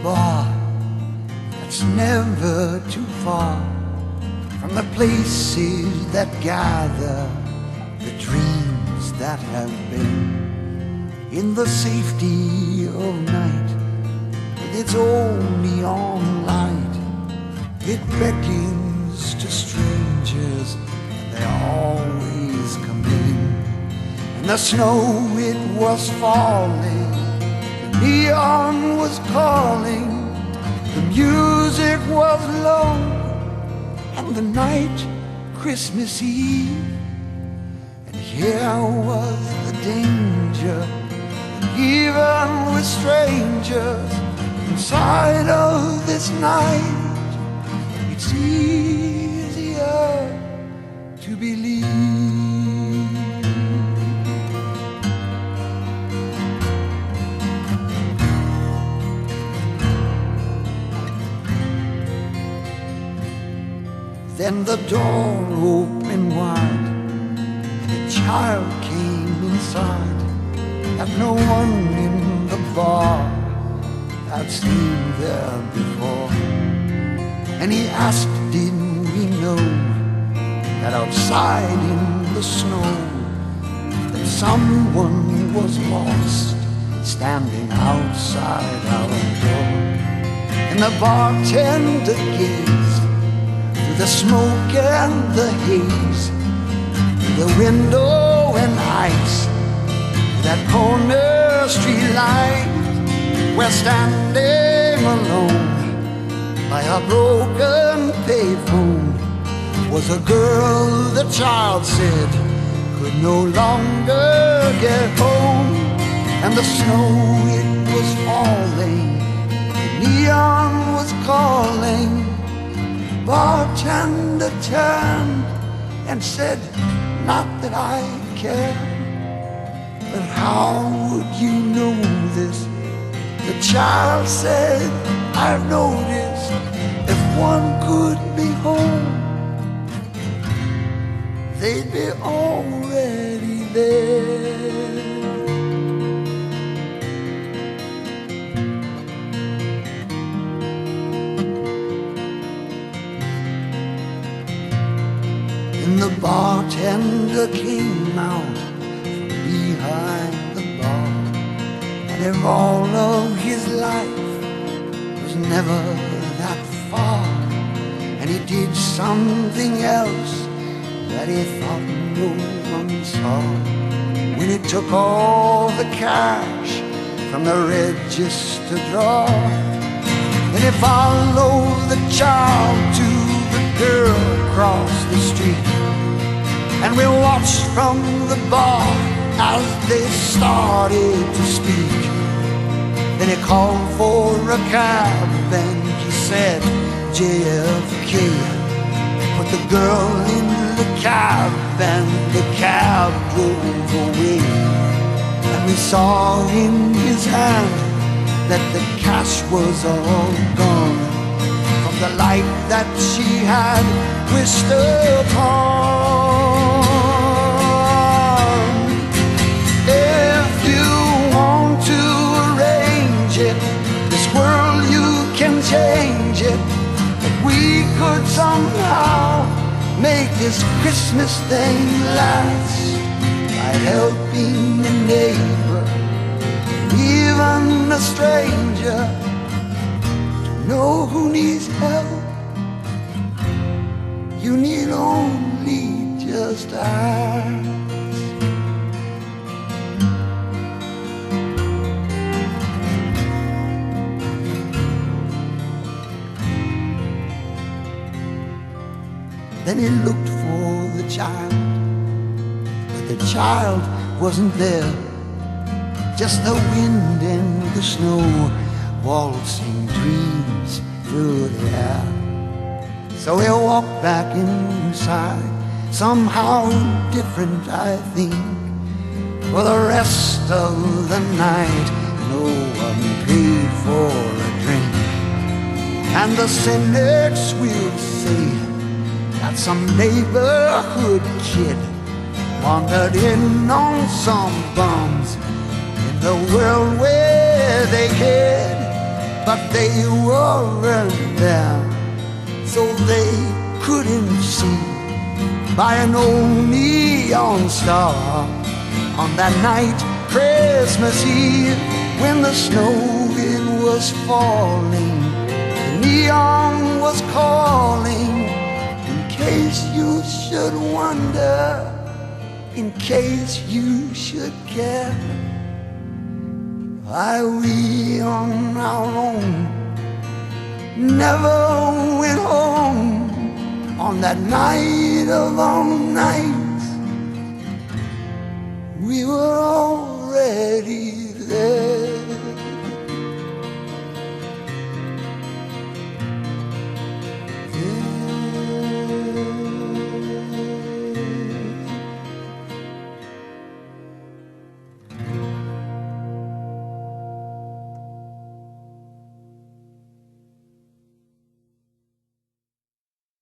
bar that's never too far from the places that gather the dreams that have been. In the safety of night, with its own neon light, it beckons to strangers, and they always come in. And the snow, it was falling, the neon was calling, the music was low, and the night, Christmas Eve. And here was the danger, even with strangers inside of this night, it's easier to believe. Then the door opened wide, and a child came inside that no one in the bar had seen there before. And he asked, didn't we know that outside in the snow that someone was lost standing outside our door? And the bartender gazed through the smoke and the haze, through the window and ice, that corner streetlight, where standing alone by a broken payphone was a girl the child said could no longer get home. And the snow, it was falling, the neon was calling. Bartender turned and said, not that I care, but how would you know this? The child said, I've noticed if one could be home, they'd be already there. And the bartender came out from behind the bar, and if all of his life was never that far, and he did something else that he thought no one saw, when he took all the cash from the register drawer, and he followed the child to the girl across the street. And we watched from the bar as they started to speak. Then he called for a cab and he said, JFK. Put the girl in the cab and the cab drove away. And we saw in his hand that the cash was all gone from the light that she had wished upon. If you want to arrange it, this world you can change it. If we could somehow make this Christmas thing last by helping a neighbor, even a stranger, to know who needs help, you need only just ask. Then he looked for the child, but the child wasn't there. Just the wind and the snow waltzing dreams through the air. So he walked back inside, somehow different I think. For the rest of the night, no one paid for a drink. And the cynics will say that some neighborhood kid wandered in on some bums in the world where they hid. but they weren't there, so they couldn't see by an old neon star on that night, Christmas Eve, when the snow it was falling, the neon was calling. In case you should wonder, in case you should care, why we on our own never went home on that night of all nights. We were all